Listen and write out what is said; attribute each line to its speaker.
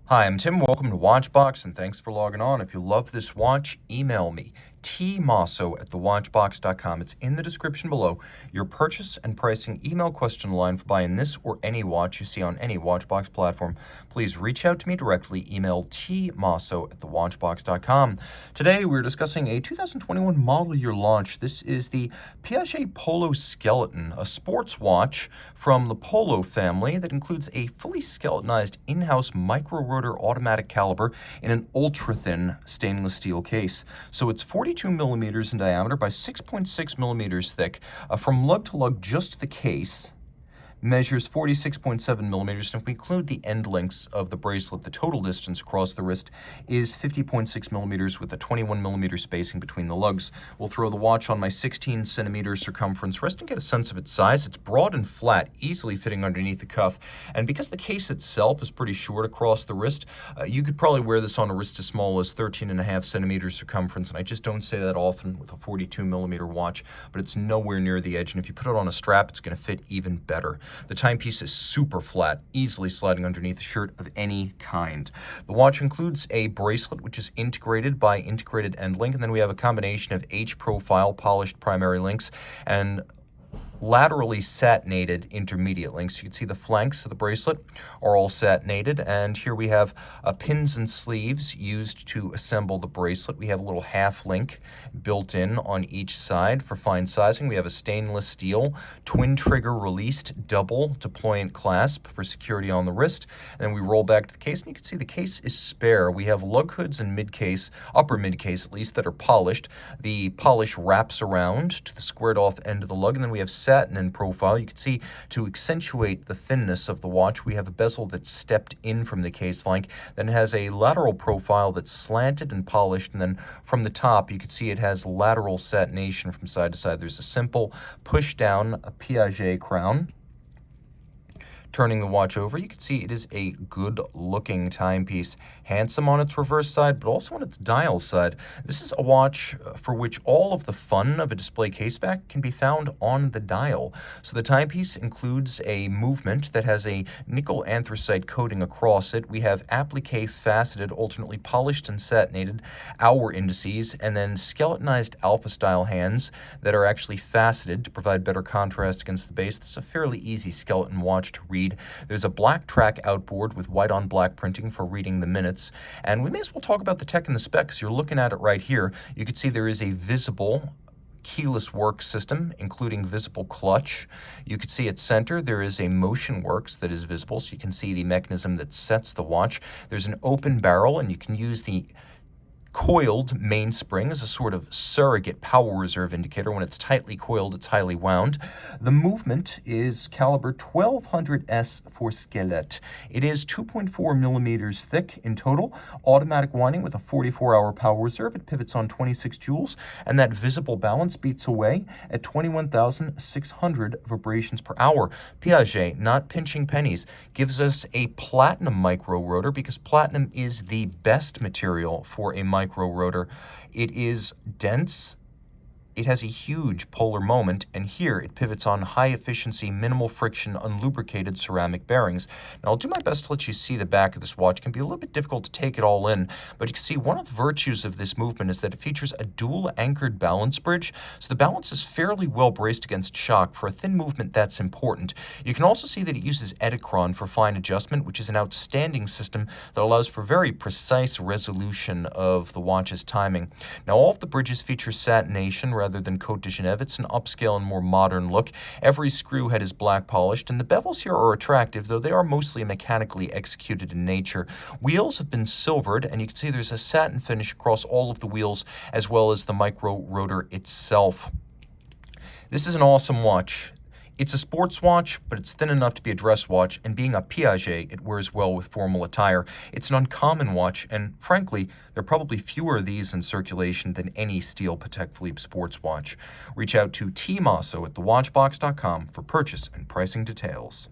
Speaker 1: Hi, I'm Tim. Welcome to Watchbox, and thanks for logging on. If you love this watch, email me, tmosso@thewatchbox.com. It's in the description below. Your purchase and pricing email question line for buying this or any watch you see on any Watchbox platform. Please reach out to me directly. Email tmosso@thewatchbox.com. Today, we're discussing a 2021 model year launch. This is the Piaget Polo Skeleton, a sports watch from the Polo family that includes a fully skeletonized in-house micro-rotor automatic caliber in an ultra-thin stainless steel case. So it's 42 millimeters in diameter by 6.6 millimeters thick. From lug to lug, just the case measures 46.7 millimeters, and if we include the end lengths of the bracelet, the total distance across the wrist is 50.6 millimeters with a 21 millimeter spacing between the lugs. We'll throw the watch on my 16 centimeter circumference wrist and get a sense of its size. It's broad and flat, easily fitting underneath the cuff, and because the case itself is pretty short across the wrist, you could probably wear this on a wrist as small as 13.5 centimeters circumference, and I just don't say that often with a 42 millimeter watch, but it's nowhere near the edge, and if you put it on a strap, it's going to fit even better. The timepiece is super flat, easily sliding underneath a shirt of any kind. The watch includes a bracelet, which is integrated by integrated end link, and then we have a combination of H-profile polished primary links and laterally satinated intermediate links. You can see the flanks of the bracelet are all satinated, and here we have pins and sleeves used to assemble the bracelet. We have a little half link built in on each side for fine sizing. We have a stainless steel twin trigger released double deployant clasp for security on the wrist. And then we roll back to the case, and you can see the case is spare. We have lug hoods and mid case, upper mid case at least, that are polished. The polish wraps around to the squared off end of the lug, and then we have satin in profile. You can see, to accentuate the thinness of the watch, we have a bezel that's stepped in from the case flank. Then it has a lateral profile that's slanted and polished, and then from the top you can see it has lateral satination from side to side. There's a simple push down a Piaget crown. Turning the watch over, you can see it is a good-looking timepiece, handsome on its reverse side, but also on its dial side. This is a watch for which all of the fun of a display caseback can be found on the dial. So the timepiece includes a movement that has a nickel anthracite coating across it. We have applique faceted, alternately polished and satinated hour indices, and then skeletonized alpha-style hands that are actually faceted to provide better contrast against the base. This is a fairly easy skeleton watch to read. There's a black track outboard with white on black printing for reading the minutes. And we may as well talk about the tech and the specs. You're looking at it right here. You can see there is a visible keyless work system, including visible clutch. You can see at center there is a motion works that is visible, so you can see the mechanism that sets the watch. There's an open barrel, and you can use the coiled mainspring as a sort of surrogate power reserve indicator. When it's tightly coiled, it's highly wound. The movement is caliber 1200S for Skelet. It is 2.4 millimeters thick in total, automatic winding with a 44-hour power reserve. It pivots on 26 joules, and that visible balance beats away at 21,600 vibrations per hour. Piaget, not pinching pennies, gives us a platinum micro rotor because platinum is the best material for a micro rotor. It is dense, it has a huge polar moment, and here it pivots on high efficiency, minimal friction, unlubricated ceramic bearings. Now I'll do my best to let you see the back of this watch. It can be a little bit difficult to take it all in, but you can see one of the virtues of this movement is that it features a dual anchored balance bridge, so the balance is fairly well braced against shock. For a thin movement, that's important. You can also see that it uses Edicron for fine adjustment, which is an outstanding system that allows for very precise resolution of the watch's timing. Now all of the bridges feature satination rather than Cote de Genève. It's an upscale and more modern look. Every screw head is black polished, and the bevels here are attractive, though they are mostly mechanically executed in nature. Wheels have been silvered, and you can see there's a satin finish across all of the wheels, as well as the micro rotor itself. This is an awesome watch. It's a sports watch, but it's thin enough to be a dress watch, and being a Piaget, it wears well with formal attire. It's an uncommon watch, and frankly, there are probably fewer of these in circulation than any steel Patek Philippe sports watch. Reach out to Team Mosso at thewatchbox.com for purchase and pricing details.